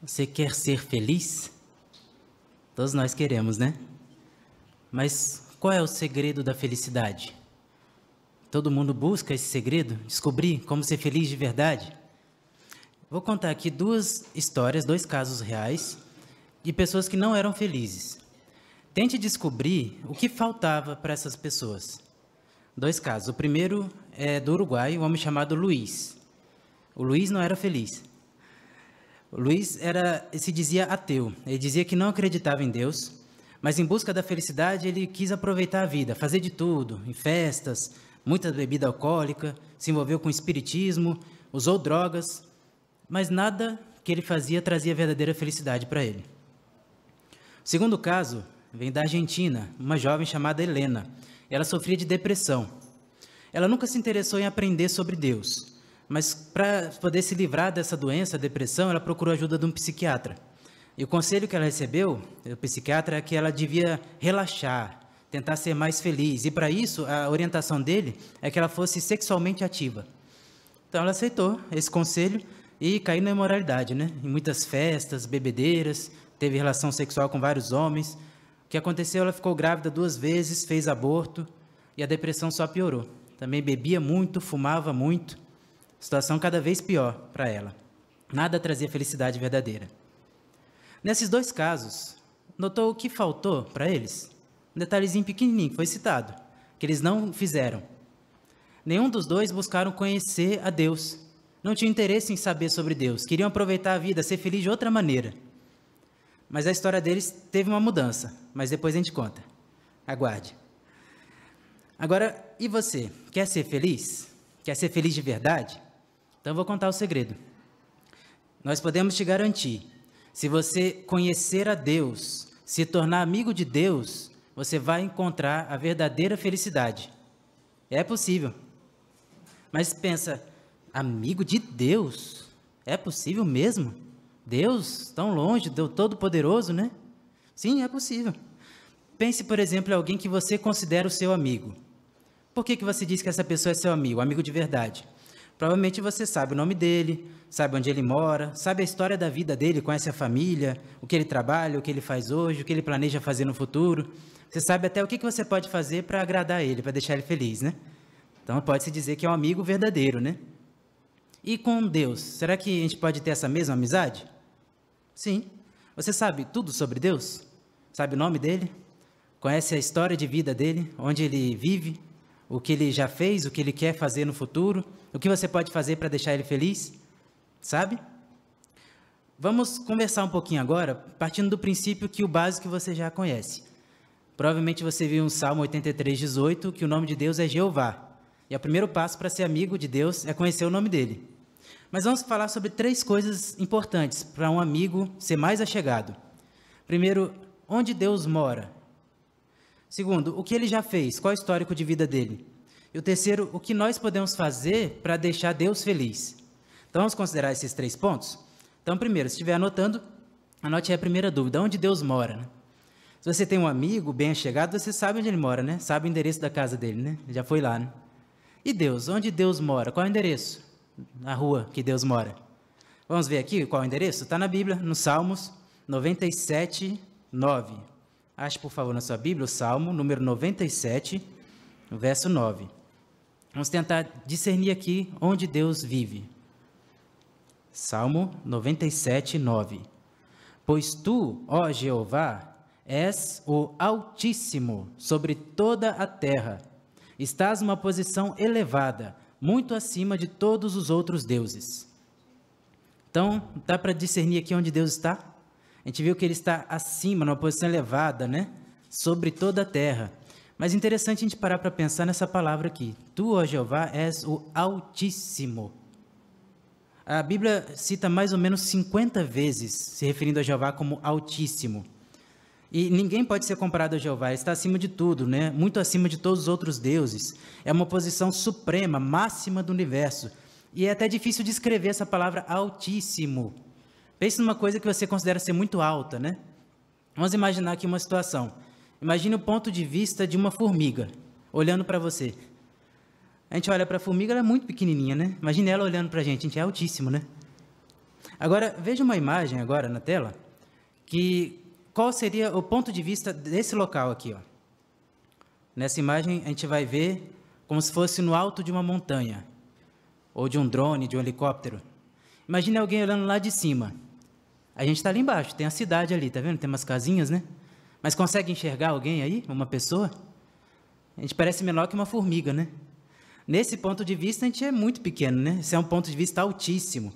Você quer ser feliz? Todos nós queremos, né? Mas qual é o segredo da felicidade? Todo mundo busca esse segredo? Descobrir como ser feliz de verdade? Vou contar aqui duas histórias, dois casos reais de pessoas que não eram felizes. Tente descobrir o que faltava para essas pessoas. Dois casos. O primeiro é do Uruguai, um homem chamado Luiz. O Luiz não era feliz. O Luiz se dizia ateu. Ele dizia que não acreditava em Deus, mas em busca da felicidade ele quis aproveitar a vida, fazer de tudo, em festas, muita bebida alcoólica, se envolveu com espiritismo, usou drogas, mas nada que ele fazia trazia verdadeira felicidade para ele. O segundo caso vem da Argentina, uma jovem chamada Helena. Ela sofria de depressão. Ela nunca se interessou em aprender sobre Deus, mas para poder se livrar dessa doença, a depressão, ela procurou a ajuda de um psiquiatra. E o conselho que ela recebeu do psiquiatra é que ela devia relaxar, tentar ser mais feliz. E para isso, a orientação dele é que ela fosse sexualmente ativa. Então ela aceitou esse conselho e caiu na imoralidade, né? Em muitas festas, bebedeiras, teve relação sexual com vários homens. O que aconteceu? Ela ficou grávida 2 vezes, fez aborto e a depressão só piorou. Também bebia muito, fumava muito. Situação cada vez pior para ela. Nada trazia felicidade verdadeira. Nesses dois casos, notou o que faltou para eles? Um detalhezinho pequenininho que foi citado, que eles não fizeram. Nenhum dos dois buscaram conhecer a Deus. Não tinham interesse em saber sobre Deus. Queriam aproveitar a vida, ser feliz de outra maneira. Mas a história deles teve uma mudança, mas depois a gente conta. Aguarde. Agora, e você? Quer ser feliz? Quer ser feliz de verdade? Então eu vou contar o segredo. Nós podemos te garantir, se você conhecer a Deus, se tornar amigo de Deus, você vai encontrar a verdadeira felicidade. É possível. Mas pensa, amigo de Deus? É possível mesmo? Deus, tão longe, Deus Todo-Poderoso, né? Sim, é possível. Pense, por exemplo, em alguém que você considera o seu amigo. Por que você diz que essa pessoa é seu amigo, amigo de verdade? Provavelmente você sabe o nome dele, sabe onde ele mora, sabe a história da vida dele, conhece a família, o que ele trabalha, o que ele faz hoje, o que ele planeja fazer no futuro. Você sabe até o que você pode fazer para agradar ele, para deixar ele feliz, né? Então pode-se dizer que é um amigo verdadeiro, né? E com Deus, será que a gente pode ter essa mesma amizade? Sim. Você sabe tudo sobre Deus? Sabe o nome dele? Conhece a história de vida dele, onde ele vive, o que ele já fez, o que ele quer fazer no futuro, o que você pode fazer para deixar ele feliz? Sabe? Vamos conversar um pouquinho agora, partindo do princípio que o básico você já conhece. Provavelmente você viu um Salmo 83:18, que o nome de Deus é Jeová. E o primeiro passo para ser amigo de Deus é conhecer o nome dele. Mas vamos falar sobre 3 coisas importantes para um amigo ser mais achegado. Primeiro, onde Deus mora? Segundo, o que ele já fez? Qual é o histórico de vida dele? E o terceiro, o que nós podemos fazer para deixar Deus feliz? Então vamos considerar esses 3 pontos? Então primeiro, se estiver anotando, anote aí a primeira dúvida, onde Deus mora, né? Se você tem um amigo bem achegado, você sabe onde ele mora, né? Sabe o endereço da casa dele, né? Já foi lá, né? E Deus? Onde Deus mora? Qual é o endereço? Na rua que Deus mora. Vamos ver aqui qual é o endereço? Está na Bíblia, no Salmos 97:9. Ache, por favor, na sua Bíblia, o Salmo número 97, verso 9. Vamos tentar discernir aqui onde Deus vive. Salmo 97:9. Pois tu, ó Jeová, és o Altíssimo sobre toda a terra. Estás numa posição elevada, muito acima de todos os outros deuses. Então, dá para discernir aqui onde Deus está? A gente viu que ele está acima, numa posição elevada, né? Sobre toda a terra. Mas é interessante a gente parar para pensar nessa palavra aqui. Tu, ó Jeová, és o Altíssimo. A Bíblia cita mais ou menos 50 vezes se referindo a Jeová como Altíssimo. E ninguém pode ser comparado a Jeová, ele está acima de tudo, né? Muito acima de todos os outros deuses. É uma posição suprema, máxima do universo. E é até difícil descrever essa palavra Altíssimo. Pense numa coisa que você considera ser muito alta, né? Vamos imaginar aqui uma situação. Imagine o ponto de vista de uma formiga, olhando para você. A gente olha para a formiga, ela é muito pequenininha, né? Imagine ela olhando para a gente é altíssimo, né? Agora, veja uma imagem agora na tela, qual seria o ponto de vista desse local aqui, ó. Nessa imagem, a gente vai ver como se fosse no alto de uma montanha, ou de um drone, de um helicóptero. Imagine alguém olhando lá de cima. A gente está ali embaixo, tem a cidade ali, tá vendo? Tem umas casinhas, né? Mas consegue enxergar alguém aí? Uma pessoa? A gente parece menor que uma formiga, né? Nesse ponto de vista, a gente é muito pequeno, né? Esse é um ponto de vista altíssimo.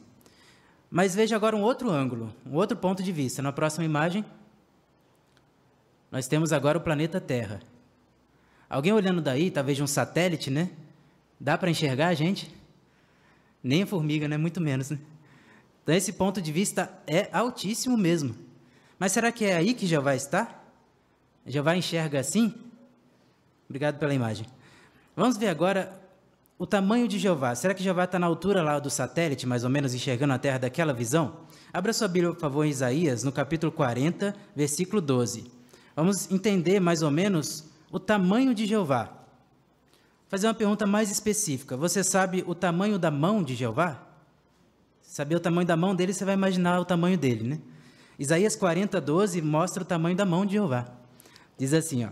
Mas veja agora um outro ângulo, um outro ponto de vista. Na próxima imagem, nós temos agora o planeta Terra. Alguém olhando daí, talvez de um satélite, né? Dá para enxergar a gente? Nem a formiga, né? Muito menos, né? Então, esse ponto de vista é altíssimo mesmo. Mas será que é aí que Jeová está? Jeová enxerga assim? Obrigado pela imagem. Vamos ver agora o tamanho de Jeová. Será que Jeová está na altura lá do satélite, mais ou menos, enxergando a terra daquela visão? Abra sua Bíblia, por favor, em Isaías, no capítulo 40, versículo 12. Vamos entender, mais ou menos, o tamanho de Jeová. Vou fazer uma pergunta mais específica. Você sabe o tamanho da mão de Jeová? Saber o tamanho da mão dele, você vai imaginar o tamanho dele, né? Isaías 40, 12 mostra o tamanho da mão de Jeová. Diz assim, ó: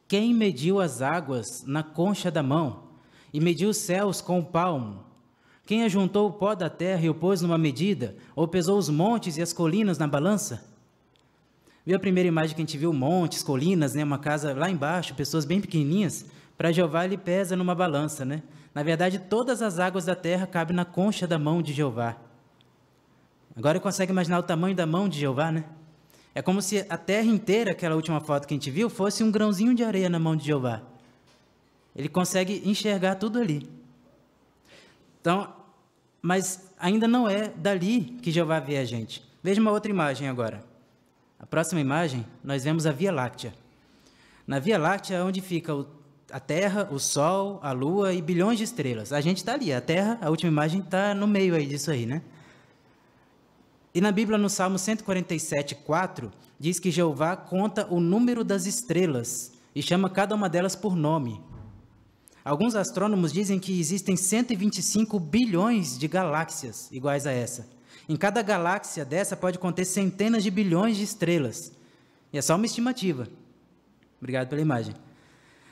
quem mediu as águas na concha da mão e mediu os céus com o palmo? Quem ajuntou o pó da terra e o pôs numa medida, ou pesou os montes e as colinas na balança? Viu a primeira imagem que a gente viu? Montes, colinas, né? Uma casa lá embaixo, pessoas bem pequenininhas. Para Jeová ele pesa numa balança, né? Na verdade, todas as águas da terra cabem na concha da mão de Jeová. Agora consegue imaginar o tamanho da mão de Jeová, né? É como se a terra inteira, aquela última foto que a gente viu, fosse um grãozinho de areia na mão de Jeová. Ele consegue enxergar tudo ali. Então, mas ainda não é dali que Jeová vê a gente. Veja uma outra imagem agora. A próxima imagem, nós vemos a Via Láctea. Na Via Láctea é onde fica a Terra, o Sol, a Lua e bilhões de estrelas. A gente está ali, a Terra, a última imagem está no meio aí disso aí, né? E na Bíblia, no Salmo 147, 4, diz que Jeová conta o número das estrelas e chama cada uma delas por nome. Alguns astrônomos dizem que existem 125 bilhões de galáxias iguais a essa. Em cada galáxia dessa pode conter centenas de bilhões de estrelas. E é só uma estimativa. Obrigado pela imagem.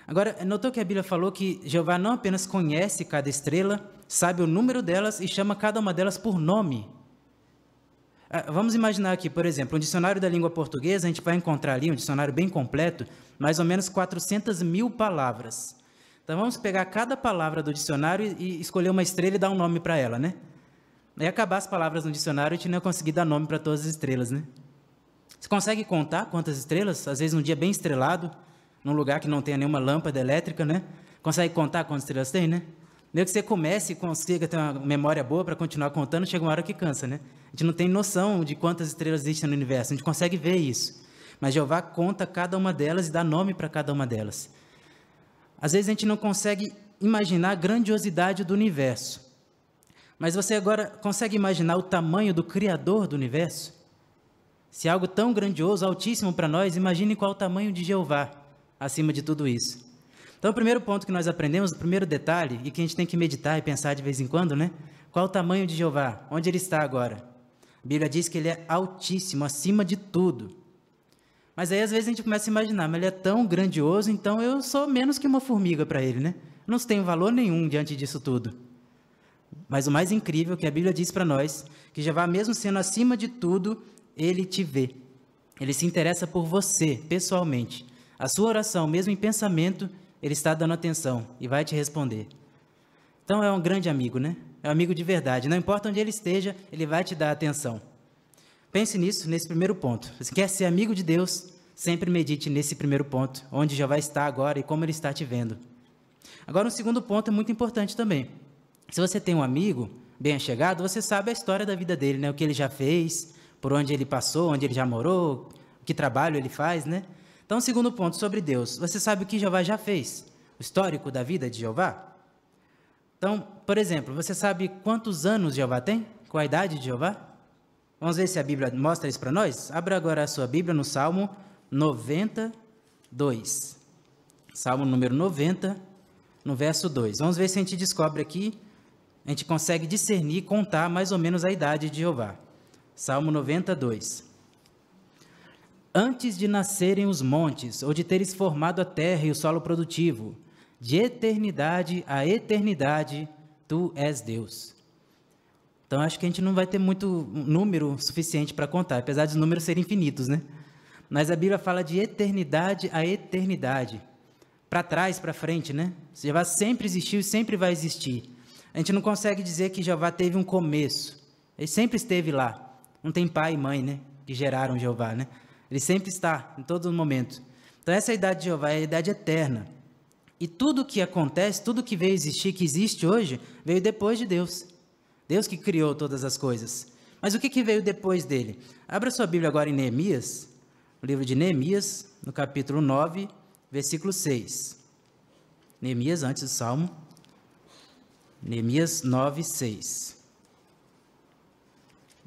Agora, notou que a Bíblia falou que Jeová não apenas conhece cada estrela, sabe o número delas e chama cada uma delas por nome. Vamos imaginar aqui, por exemplo, um dicionário da língua portuguesa, a gente vai encontrar ali um dicionário bem completo, mais ou menos 400 mil palavras. Então, vamos pegar cada palavra do dicionário e escolher uma estrela e dar um nome para ela, né? Aí acabar as palavras no dicionário, a gente não ia conseguir dar nome para todas as estrelas, né? Você consegue contar quantas estrelas? Às vezes, num dia bem estrelado, num lugar que não tenha nenhuma lâmpada elétrica, né? Consegue contar quantas estrelas tem, né? Meio que você comece e consiga ter uma memória boa para continuar contando, chega uma hora que cansa, né? A gente não tem noção de quantas estrelas existem no universo, a gente consegue ver isso. Mas Jeová conta cada uma delas e dá nome para cada uma delas. Às vezes a gente não consegue imaginar a grandiosidade do universo. Mas você agora consegue imaginar o tamanho do Criador do universo? Se algo tão grandioso, altíssimo para nós, imagine qual o tamanho de Jeová acima de tudo isso. Então, o primeiro ponto que nós aprendemos, o primeiro detalhe, e que a gente tem que meditar e pensar de vez em quando, né? Qual o tamanho de Jeová? Onde ele está agora? A Bíblia diz que ele é altíssimo, acima de tudo. Mas aí, às vezes, a gente começa a imaginar, mas ele é tão grandioso, então eu sou menos que uma formiga para ele, né? Eu não tenho valor nenhum diante disso tudo. Mas o mais incrível é que a Bíblia diz para nós, que Jeová, mesmo sendo acima de tudo, ele te vê. Ele se interessa por você, pessoalmente. A sua oração, mesmo em pensamento, ele está dando atenção e vai te responder. Então, é um grande amigo, né? É um amigo de verdade. Não importa onde ele esteja, ele vai te dar atenção. Pense nisso, nesse primeiro ponto. Se quer ser amigo de Deus, sempre medite nesse primeiro ponto, onde Jeová está agora e como ele está te vendo. Agora, um segundo ponto é muito importante também. Se você tem um amigo bem achegado, você sabe a história da vida dele, né? O que ele já fez, por onde ele passou, onde ele já morou, que trabalho ele faz, né? Então, segundo ponto, sobre Deus. Você sabe o que Jeová já fez? O histórico da vida de Jeová? Então, por exemplo, você sabe quantos anos Jeová tem? Qual a idade de Jeová? Vamos ver se a Bíblia mostra isso para nós? Abra agora a sua Bíblia no Salmo 92. Salmo número 90, no verso 2. Vamos ver se a gente descobre aqui, a gente consegue discernir, contar mais ou menos a idade de Jeová. Salmo 92. Antes de nascerem os montes, ou de teres formado a terra e o solo produtivo, de eternidade a eternidade, tu és Deus. Então, acho que a gente não vai ter muito número suficiente para contar, apesar dos números serem infinitos, né? Mas a Bíblia fala de eternidade a eternidade, para trás, para frente, né? Jeová sempre existiu e sempre vai existir. A gente não consegue dizer que Jeová teve um começo. Ele sempre esteve lá. Não tem pai e mãe, né? Que geraram Jeová, né? Ele sempre está, em todo momento. Então, essa idade de Jeová é a idade eterna. E tudo que acontece, tudo que veio existir, que existe hoje, veio depois de Deus. Deus que criou todas as coisas. Mas o que veio depois dele? Abra sua Bíblia agora em Neemias, o livro de Neemias, no capítulo 9, versículo 6. Neemias, antes do Salmo. Neemias 9, 6.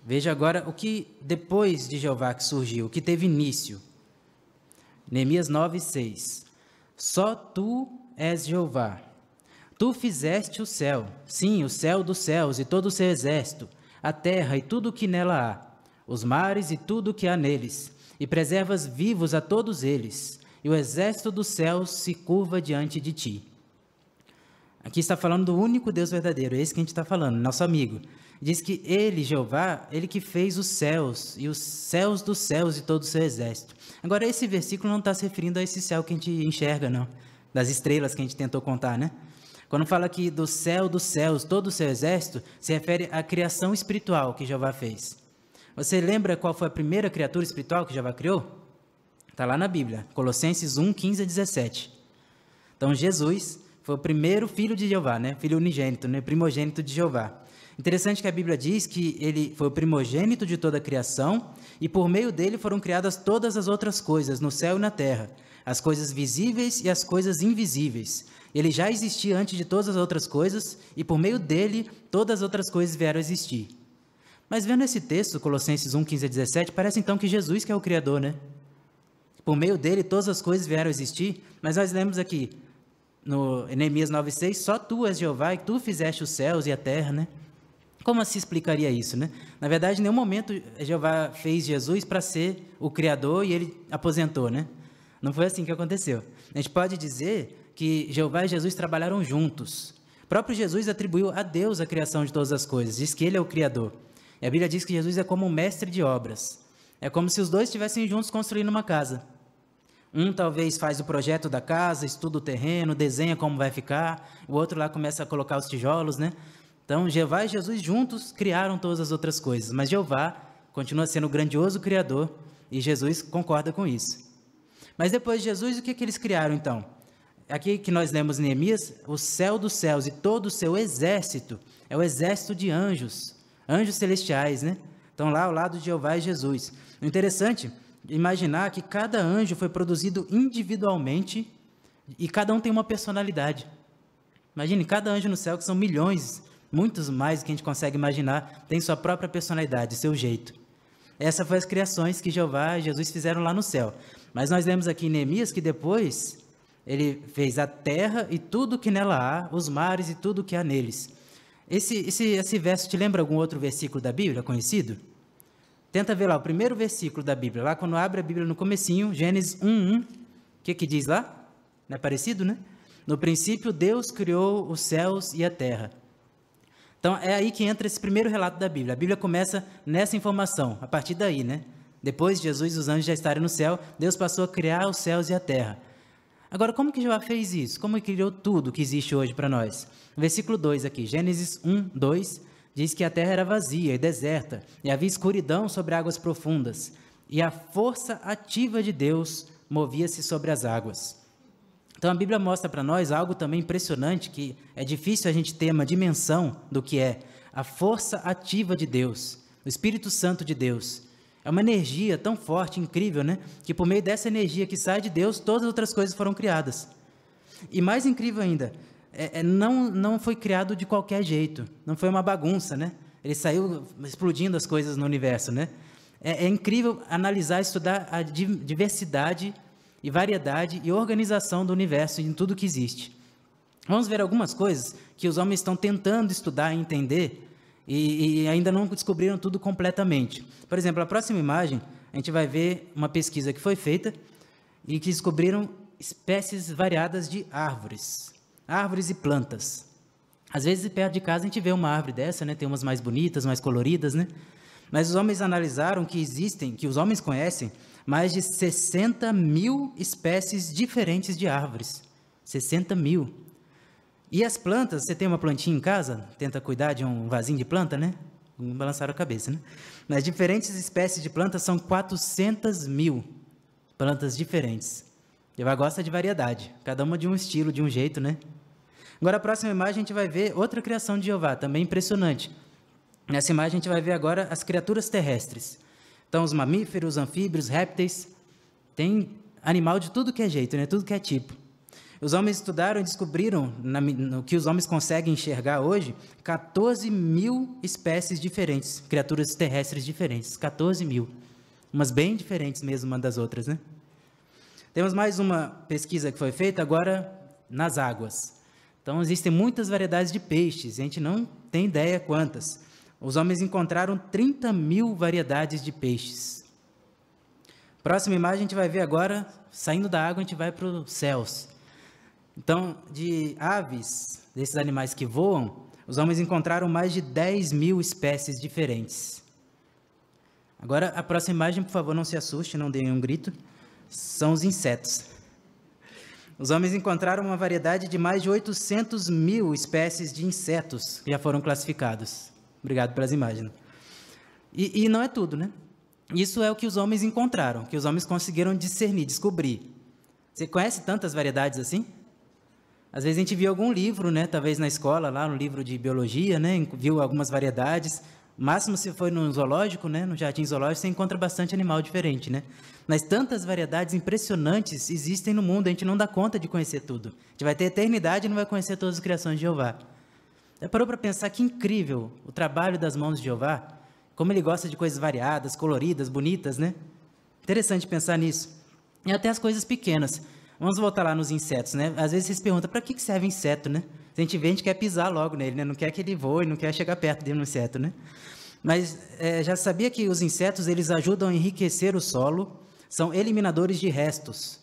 Veja agora o que depois de Jeová que surgiu, o que teve início. Neemias 9, 6. Só tu és Jeová. Tu fizeste o céu, sim, o céu dos céus e todo o seu exército, a terra e tudo o que nela há, os mares e tudo o que há neles, e preservas vivos a todos eles, e o exército dos céus se curva diante de ti. Aqui está falando do único Deus verdadeiro, é esse que a gente está falando, nosso amigo. Diz que ele, Jeová, ele que fez os céus, e os céus dos céus e todo o seu exército. Agora, esse versículo não está se referindo a esse céu que a gente enxerga, não, das estrelas que a gente tentou contar, né? Quando fala aqui do céu dos céus, todo o seu exército, se refere à criação espiritual que Jeová fez. Você lembra qual foi a primeira criatura espiritual que Jeová criou? Está lá na Bíblia, Colossenses 1, 15 a 17. Então, Jesus foi o primeiro filho de Jeová, né? Filho unigênito, né? Primogênito de Jeová. Interessante que a Bíblia diz que ele foi o primogênito de toda a criação e por meio dele foram criadas todas as outras coisas, no céu e na terra, as coisas visíveis e as coisas invisíveis. Ele já existia antes de todas as outras coisas e por meio dele todas as outras coisas vieram a existir. Mas vendo esse texto, Colossenses 1, 15 a 17, parece então que Jesus que é o Criador, né? Por meio dele todas as coisas vieram a existir, mas nós lemos aqui no Neemias 9, 6, só tu és Jeová e tu fizeste os céus e a terra, né? Como se explicaria isso, né? Na verdade, em nenhum momento Jeová fez Jesus para ser o Criador e ele aposentou, né? Não foi assim que aconteceu. A gente pode dizer que Jeová e Jesus trabalharam juntos. O próprio Jesus atribuiu a Deus a criação de todas as coisas, diz que ele é o Criador. E a Bíblia diz que Jesus é como um mestre de obras. É como se os dois estivessem juntos construindo uma casa. Um talvez faz o projeto da casa, estuda o terreno, desenha como vai ficar, o outro lá começa a colocar os tijolos, né? Então, Jeová e Jesus juntos criaram todas as outras coisas, mas Jeová continua sendo o grandioso Criador e Jesus concorda com isso. Mas depois de Jesus, o que eles criaram então? Aqui que nós lemos em Neemias, o céu dos céus e todo o seu exército, é o exército de anjos, anjos celestiais, né? Estão lá ao lado de Jeová e Jesus. O interessante é imaginar que cada anjo foi produzido individualmente e cada um tem uma personalidade. Imagine, cada anjo no céu, que são milhões, muitos mais do que a gente consegue imaginar, tem sua própria personalidade, seu jeito. Essas foram as criações que Jeová e Jesus fizeram lá no céu. Mas nós lemos aqui em Neemias que depois ele fez a terra e tudo que nela há, os mares e tudo que há neles. Esse verso te lembra algum outro versículo da Bíblia conhecido? Tenta ver lá o primeiro versículo da Bíblia, lá quando abre a Bíblia no comecinho, Gênesis 1:1. O que diz lá? Não é parecido, né? No princípio, Deus criou os céus e a terra. Então, é aí que entra esse primeiro relato da Bíblia. A Bíblia começa nessa informação, a partir daí, né? Depois de Jesus e os anjos já estarem no céu, Deus passou a criar os céus e a terra. Agora, como que Jeová fez isso? Como ele criou tudo que existe hoje para nós? Versículo 2 aqui, Gênesis 1, 2, diz que a terra era vazia e deserta, e havia escuridão sobre águas profundas, e a força ativa de Deus movia-se sobre as águas. Então, a Bíblia mostra para nós algo também impressionante, que é difícil a gente ter uma dimensão do que é a força ativa de Deus, o Espírito Santo de Deus. É uma energia tão forte, incrível, né? Que por meio dessa energia que sai de Deus, todas as outras coisas foram criadas. E mais incrível ainda, não foi criado de qualquer jeito, não foi uma bagunça, né? Ele saiu explodindo as coisas no universo, né? É incrível analisar, estudar a diversidade e variedade e organização do universo em tudo que existe. Vamos ver algumas coisas que os homens estão tentando estudar e entender, e ainda não descobriram tudo completamente. Por exemplo, a próxima imagem, a gente vai ver uma pesquisa que foi feita e que descobriram espécies variadas de árvores e plantas. Às vezes, perto de casa, a gente vê uma árvore dessa, né? Tem umas mais bonitas, mais coloridas, né? Mas os homens analisaram que os homens conhecem, mais de 60 mil espécies diferentes de árvores. 60 mil. E as plantas, você tem uma plantinha em casa? Tenta cuidar de um vasinho de planta, né? Balançaram a cabeça, né? Mas diferentes espécies de plantas são 400 mil plantas diferentes. Jeová gosta de variedade, cada uma de um estilo, de um jeito, né? Agora, a próxima imagem, a gente vai ver outra criação de Jeová, também impressionante. Nessa imagem, a gente vai ver agora as criaturas terrestres. Então, os mamíferos, anfíbios, répteis, tem animal de tudo que é jeito, né? Tudo que é tipo. Os homens estudaram e descobriram, no que os homens conseguem enxergar hoje, 14 mil espécies diferentes, criaturas terrestres diferentes, 14 mil. Umas bem diferentes mesmo uma das outras, né? Temos mais uma pesquisa que foi feita agora nas águas. Então, existem muitas variedades de peixes, a gente não tem ideia quantas. Os homens encontraram 30 mil variedades de peixes. Próxima imagem, a gente vai ver agora, saindo da água, a gente vai para os céus. Então, de aves, desses animais que voam, os homens encontraram mais de 10 mil espécies diferentes. Agora, a próxima imagem, por favor, não se assuste, não dê um grito, são os insetos. Os homens encontraram uma variedade de mais de 800 mil espécies de insetos que já foram classificados. Obrigado pelas imagens. E não é tudo, né? Isso é o que os homens encontraram, que os homens conseguiram discernir, descobrir. Você conhece tantas variedades assim? Às vezes a gente viu algum livro, né? Talvez na escola, lá no livro de biologia, né? Viu algumas variedades. O máximo, se foi no zoológico, né? No jardim zoológico, você encontra bastante animal diferente, né? Mas tantas variedades impressionantes existem no mundo, a gente não dá conta de conhecer tudo. A gente vai ter eternidade e não vai conhecer todas as criações de Jeová. Já parou para pensar que incrível o trabalho das mãos de Jeová? Como ele gosta de coisas variadas, coloridas, bonitas, né? Interessante pensar nisso. E até as coisas pequenas. Vamos voltar lá nos insetos, né? Às vezes você se pergunta, para que serve inseto, né? Se a gente vê, a gente quer pisar logo nele, né? Não quer que ele voe, não quer chegar perto dele no inseto, né? Mas já sabia que os insetos, eles ajudam a enriquecer o solo, são eliminadores de restos.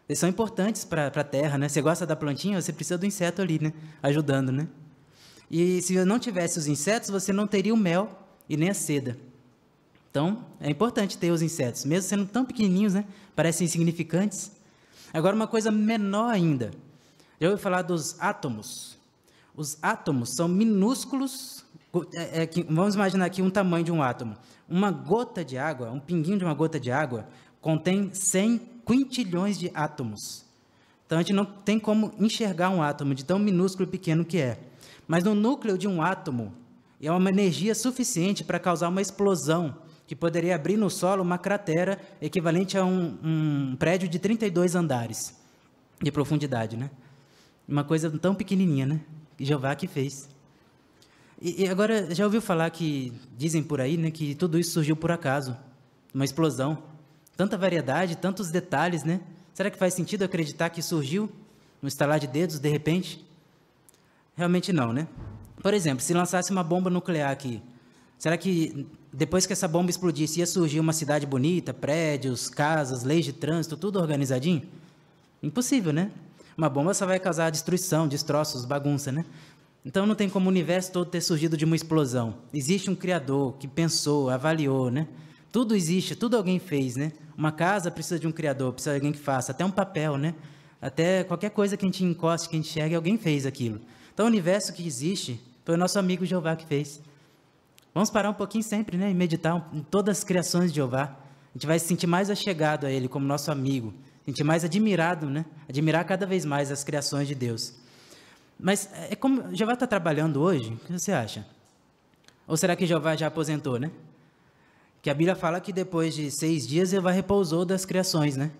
Eles são importantes para a terra, né? Você gosta da plantinha, você precisa do inseto ali, né? Ajudando, né? E se não tivesse os insetos, você não teria o mel e nem a seda. Então, é importante ter os insetos, mesmo sendo tão pequenininhos, né? Parecem insignificantes. Agora, uma coisa menor ainda. Já ouviu falar dos átomos? Os átomos são minúsculos. Vamos imaginar aqui um tamanho de um átomo. Uma gota de água, um pinguinho de uma gota de água, contém 100 quintilhões de átomos. Então, a gente não tem como enxergar um átomo de tão minúsculo e pequeno que é. Mas no núcleo de um átomo, é uma energia suficiente para causar uma explosão, que poderia abrir no solo uma cratera equivalente a um prédio de 32 andares de profundidade, né? Uma coisa tão pequenininha, né? Que Jeová que fez. E agora, já ouviu falar que, dizem por aí, né, que tudo isso surgiu por acaso, uma explosão. Tanta variedade, tantos detalhes, né? Será que faz sentido acreditar que surgiu no estalar de dedos, de repente? Realmente não, né? Por exemplo, se lançasse uma bomba nuclear aqui, será que depois que essa bomba explodisse ia surgir uma cidade bonita, prédios, casas, leis de trânsito, tudo organizadinho? Impossível, né? Uma bomba só vai causar destruição, destroços, bagunça, né? Então não tem como o universo todo ter surgido de uma explosão. Existe um Criador que pensou, avaliou, né? Tudo existe, tudo alguém fez, né? Uma casa precisa de um Criador, precisa de alguém que faça, até um papel, né? Até qualquer coisa que a gente encoste, que a gente enxergue, alguém fez aquilo. Então o universo que existe foi o nosso amigo Jeová que fez. Vamos parar um pouquinho sempre, né? E meditar em todas as criações de Jeová. A gente vai se sentir mais achegado a Ele como nosso amigo. Sentir mais admirado, né? Admirar cada vez mais as criações de Deus. Mas é como Jeová está trabalhando hoje? O que você acha? Ou será que Jeová já aposentou, né? Que a Bíblia fala que depois de 6 dias Jeová repousou das criações, né?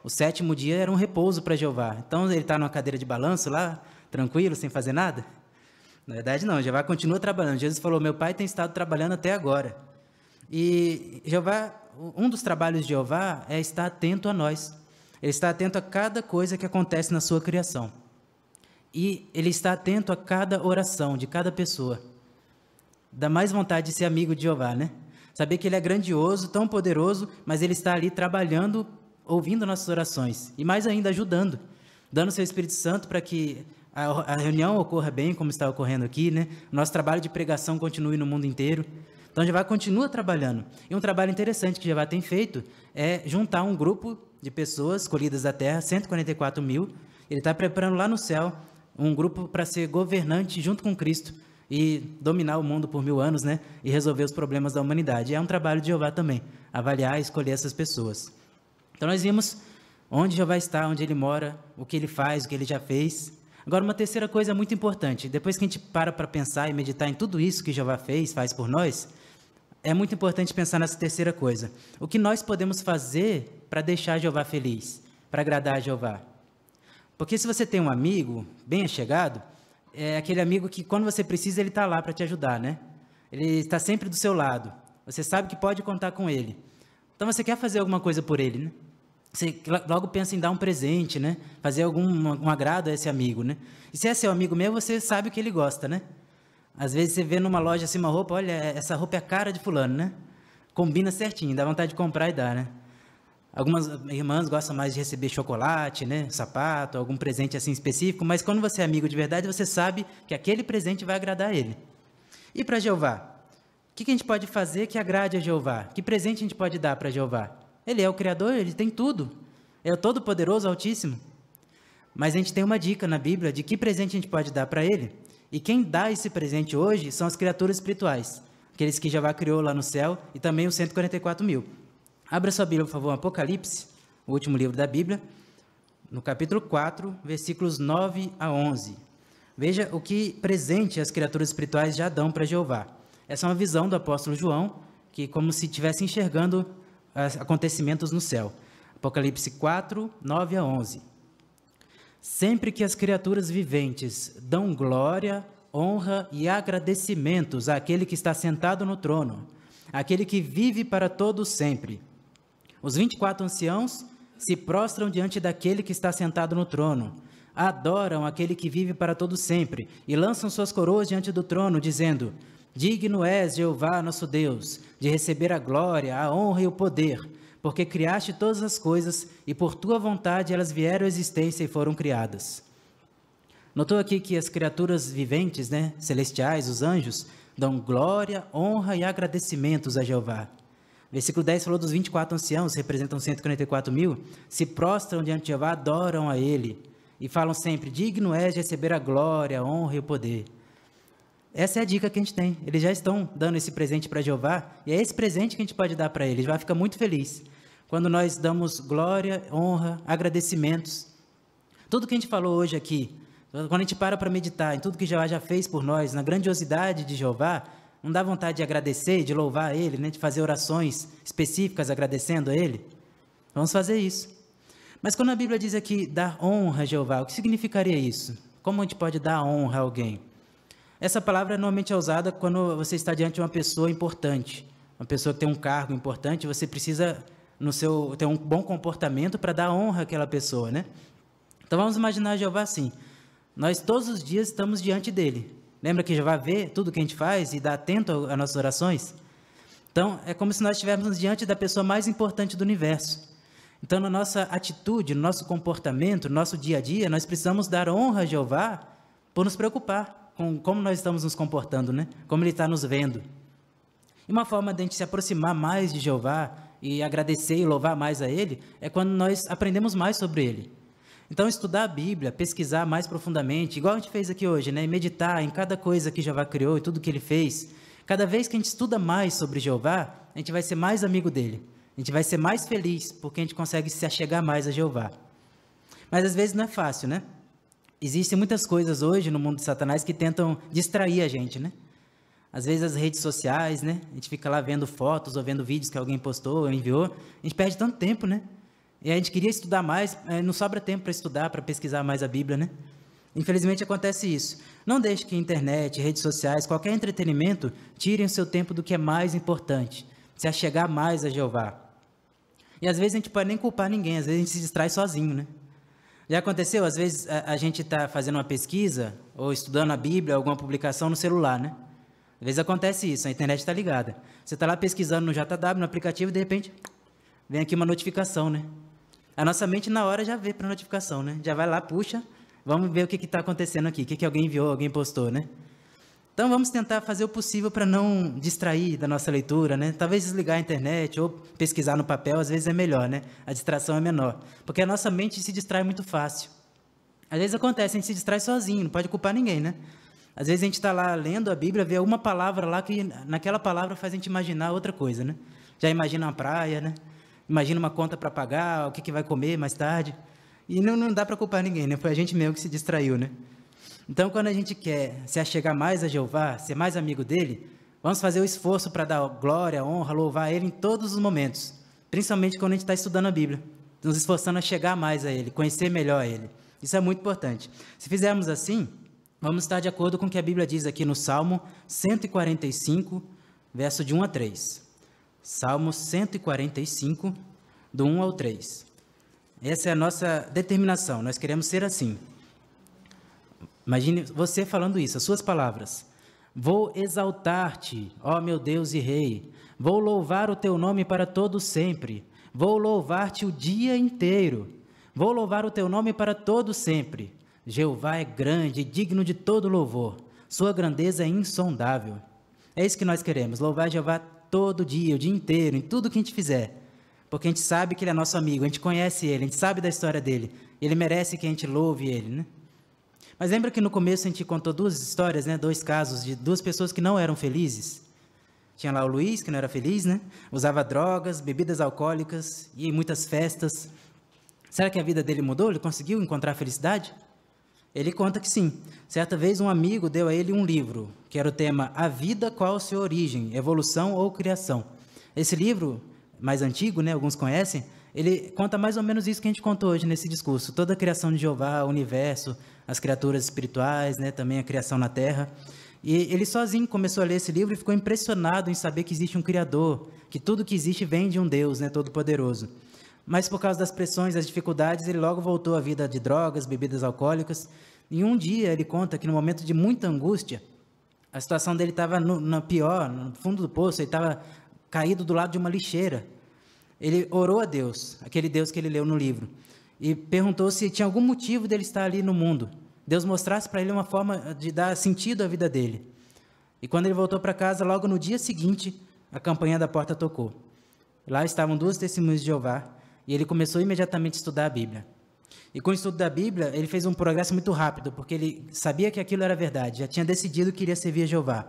O 7º dia era um repouso para Jeová. Então ele está numa cadeira de balanço lá, tranquilo, sem fazer nada? Na verdade não, Jeová continua trabalhando. Jesus falou, meu pai tem estado trabalhando até agora. E Jeová, um dos trabalhos de Jeová é estar atento a nós. Ele está atento a cada coisa que acontece na sua criação. E ele está atento a cada oração de cada pessoa. dá mais vontade de ser amigo de Jeová, né? Saber que ele é grandioso, tão poderoso, mas ele está ali trabalhando, ouvindo nossas orações. E mais ainda, ajudando, dando seu Espírito Santo para que a reunião ocorra bem, como está ocorrendo aqui, né? Nosso trabalho de pregação continue no mundo inteiro. Então, Jeová continua trabalhando. E um trabalho interessante que Jeová tem feito é juntar um grupo de pessoas escolhidas da terra, 144 mil. Ele está preparando lá no céu um grupo para ser governante junto com Cristo e dominar o mundo por 1000 anos, né? E resolver os problemas da humanidade. É um trabalho de Jeová também, avaliar e escolher essas pessoas. Então, nós vimos onde Jeová está, onde ele mora, o que ele faz, o que ele já fez. Agora, uma terceira coisa muito importante, depois que a gente para pensar e meditar em tudo isso que Jeová faz por nós, é muito importante pensar nessa terceira coisa. O que nós podemos fazer para deixar Jeová feliz, para agradar a Jeová? Porque se você tem um amigo bem achegado, é aquele amigo que quando você precisa ele está lá para te ajudar, né? Ele está sempre do seu lado, você sabe que pode contar com ele. Então você quer fazer alguma coisa por ele, né? Você logo pensa em dar um presente, né? Fazer um agrado a esse amigo, né? E se é seu amigo mesmo, você sabe o que ele gosta, né? Às vezes você vê numa loja assim uma roupa, olha, essa roupa é a cara de fulano, né? Combina certinho, dá vontade de comprar e dar, né? Algumas irmãs gostam mais de receber chocolate, né? Sapato, algum presente assim específico, mas quando você é amigo de verdade, você sabe que aquele presente vai agradar a ele. E para Jeová? O que a gente pode fazer que agrade a Jeová? Que presente a gente pode dar para Jeová? Ele é o Criador, ele tem tudo. É o Todo-Poderoso, Altíssimo. Mas a gente tem uma dica na Bíblia de que presente a gente pode dar para ele. E quem dá esse presente hoje são as criaturas espirituais. Aqueles que Jeová criou lá no céu e também os 144 mil. Abra sua Bíblia, por favor, Apocalipse, o último livro da Bíblia, no capítulo 4, versículos 9 a 11. Veja o que presente as criaturas espirituais já dão para Jeová. Essa é uma visão do apóstolo João, que como se estivesse enxergando acontecimentos no céu. Apocalipse 4, 9 a 11. Sempre que as criaturas viventes dão glória, honra e agradecimentos àquele que está sentado no trono, àquele que vive para todos sempre. Os 24 anciãos se prostram diante daquele que está sentado no trono, adoram aquele que vive para todos sempre e lançam suas coroas diante do trono, dizendo: digno és, Jeová, nosso Deus, de receber a glória, a honra e o poder, porque criaste todas as coisas e por tua vontade elas vieram à existência e foram criadas. Notou aqui que as criaturas viventes, né, celestiais, os anjos, dão glória, honra e agradecimentos a Jeová. Versículo 10 falou dos 24 anciãos, representam 144 mil, se prostram diante de Jeová, adoram a Ele e falam sempre: digno és de receber a glória, a honra e o poder. Essa é a dica que a gente tem. Eles já estão dando esse presente para Jeová, e é esse presente que a gente pode dar para ele. Ele vai ficar muito feliz quando nós damos glória, honra, agradecimentos. Tudo que a gente falou hoje aqui, quando a gente para meditar em tudo que Jeová já fez por nós, na grandiosidade de Jeová, não dá vontade de agradecer, de louvar a Ele, né? De fazer orações específicas agradecendo a Ele? Vamos fazer isso. Mas quando a Bíblia diz aqui dar honra a Jeová, o que significaria isso? Como a gente pode dar honra a alguém? Essa palavra normalmente é usada quando você está diante de uma pessoa importante, uma pessoa que tem um cargo importante, você precisa ter um bom comportamento para dar honra àquela pessoa, né? Então vamos imaginar Jeová assim: nós todos os dias estamos diante dele. Lembra que Jeová vê tudo que a gente faz e dá atento às nossas orações? Então é como se nós estivéssemos diante da pessoa mais importante do universo. Então na nossa atitude, no nosso comportamento, no nosso dia a dia, nós precisamos dar honra a Jeová por nos preocupar com como nós estamos nos comportando, né? Como Ele está nos vendo. E uma forma de a gente se aproximar mais de Jeová e agradecer e louvar mais a Ele é quando nós aprendemos mais sobre Ele. Então, estudar a Bíblia, pesquisar mais profundamente, igual a gente fez aqui hoje, né? E meditar em cada coisa que Jeová criou e tudo que Ele fez. Cada vez que a gente estuda mais sobre Jeová, a gente vai ser mais amigo dEle. A gente vai ser mais feliz porque a gente consegue se achegar mais a Jeová. Mas às vezes não é fácil, né? Existem muitas coisas hoje no mundo de Satanás que tentam distrair a gente, né? Às vezes as redes sociais, né? A gente fica lá vendo fotos ou vendo vídeos que alguém postou ou enviou. A gente perde tanto tempo, né? E a gente queria estudar mais, não sobra tempo para estudar, para pesquisar mais a Bíblia, né? Infelizmente acontece isso. Não deixe que a internet, redes sociais, qualquer entretenimento tirem o seu tempo do que é mais importante, se achegar mais a Jeová. E às vezes a gente pode nem culpar ninguém, às vezes a gente se distrai sozinho, né? Já aconteceu? Às vezes a gente está fazendo uma pesquisa ou estudando a Bíblia, alguma publicação no celular, né? Às vezes acontece isso, a internet está ligada. Você está lá pesquisando no JW, no aplicativo, e de repente vem aqui uma notificação, né? A nossa mente na hora já vê para a notificação, né? Já vai lá, puxa, vamos ver o que está acontecendo aqui, o que alguém enviou, alguém postou, né? Então vamos tentar fazer o possível para não distrair da nossa leitura, né? Talvez desligar a internet ou pesquisar no papel, às vezes é melhor, né? A distração é menor, porque a nossa mente se distrai muito fácil. Às vezes acontece, a gente se distrai sozinho, não pode culpar ninguém, né? Às vezes a gente está lá lendo a Bíblia, vê uma palavra lá que naquela palavra faz a gente imaginar outra coisa, né? Já imagina uma praia, né? Imagina uma conta para pagar, o que vai comer mais tarde. E não dá para culpar ninguém, né? Foi a gente mesmo que se distraiu, né? Então, quando a gente quer se achegar mais a Jeová, ser mais amigo dele, vamos fazer o esforço para dar glória, honra, louvar ele em todos os momentos, principalmente quando a gente está estudando a Bíblia, nos esforçando a chegar mais a ele, conhecer melhor a ele. Isso é muito importante. Se fizermos assim, vamos estar de acordo com o que a Bíblia diz aqui no Salmo 145, verso de 1 a 3. Salmo 145, do 1 ao 3. Essa é a nossa determinação, nós queremos ser assim. Imagine você falando isso, as suas palavras. Vou exaltar-te, ó meu Deus e Rei. Vou louvar o teu nome para todo sempre. Vou louvar-te o dia inteiro. Vou louvar o teu nome para todo sempre. Jeová é grande e digno de todo louvor. Sua grandeza é insondável. É isso que nós queremos, louvar Jeová todo dia, o dia inteiro, em tudo que a gente fizer. Porque a gente sabe que ele é nosso amigo, a gente conhece ele, a gente sabe da história dele. Ele merece que a gente louve ele, né? Mas lembra que no começo a gente contou duas histórias, né? 2 casos de 2 pessoas que não eram felizes? Tinha lá o Luiz, que não era feliz, né? Usava drogas, bebidas alcoólicas, ia em muitas festas. Será que a vida dele mudou? Ele conseguiu encontrar a felicidade? Ele conta que sim. Certa vez um amigo deu a ele um livro, que era o tema A Vida, Qual a Sua Origem? Evolução ou Criação? Esse livro, mais antigo, né? Alguns conhecem, ele conta mais ou menos isso que a gente contou hoje nesse discurso. Toda a criação de Jeová, o universo, as criaturas espirituais, né? Também a criação na Terra. E ele sozinho começou a ler esse livro e ficou impressionado em saber que existe um Criador, que tudo que existe vem de um Deus, né? Todo-Poderoso. Mas por causa das pressões, das dificuldades, ele logo voltou à vida de drogas, bebidas alcoólicas. E um dia ele conta que no momento de muita angústia, a situação dele estava no pior, no fundo do poço, ele estava caído do lado de uma lixeira. Ele orou a Deus, aquele Deus que ele leu no livro, e perguntou se tinha algum motivo dele estar ali no mundo. Deus mostrasse para ele uma forma de dar sentido à vida dele. E quando ele voltou para casa, logo no dia seguinte, a campainha da porta tocou. Lá estavam 2 testemunhas de Jeová, e ele começou imediatamente a estudar a Bíblia. E com o estudo da Bíblia, ele fez um progresso muito rápido, porque ele sabia que aquilo era verdade, já tinha decidido que iria servir a Jeová.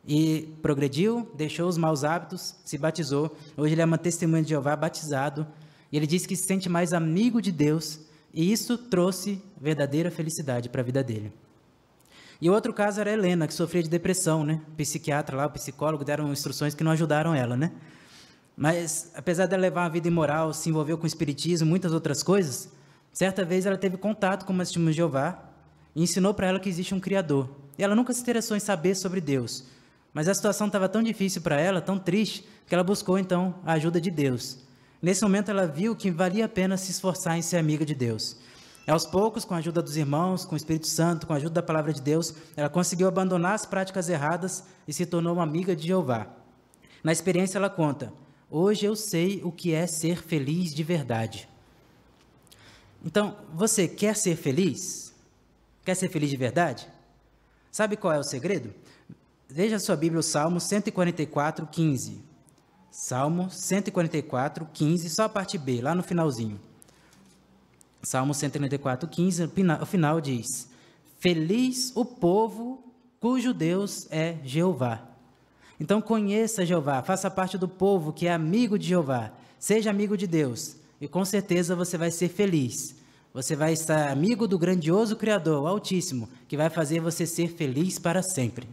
E progrediu, deixou os maus hábitos, se batizou. Hoje ele é uma testemunha de Jeová, batizado. E ele disse que se sente mais amigo de Deus, e isso trouxe verdadeira felicidade para a vida dele. E o outro caso era a Helena, que sofria de depressão, né? O psiquiatra lá, o psicólogo, deram instruções que não ajudaram ela, né? Mas, apesar de ela levar uma vida imoral, se envolveu com o espiritismo, muitas outras coisas, certa vez ela teve contato com uma testemunha de Jeová e ensinou para ela que existe um Criador. E ela nunca se interessou em saber sobre Deus. Mas a situação estava tão difícil para ela, tão triste, que ela buscou, então, a ajuda de Deus. Nesse momento, ela viu que valia a pena se esforçar em ser amiga de Deus. Aos poucos, com a ajuda dos irmãos, com o Espírito Santo, com a ajuda da Palavra de Deus, ela conseguiu abandonar as práticas erradas e se tornou uma amiga de Jeová. Na experiência, ela conta: hoje eu sei o que é ser feliz de verdade. Então, você quer ser feliz? Quer ser feliz de verdade? Sabe qual é o segredo? Veja a sua Bíblia, o Salmo 144, 15. Salmo 144, 15, só a parte B, lá no finalzinho. Salmo 144, 15, o final diz: feliz o povo cujo Deus é Jeová. Então conheça Jeová, faça parte do povo que é amigo de Jeová, seja amigo de Deus, e com certeza você vai ser feliz. Você vai estar amigo do grandioso Criador, o Altíssimo, que vai fazer você ser feliz para sempre.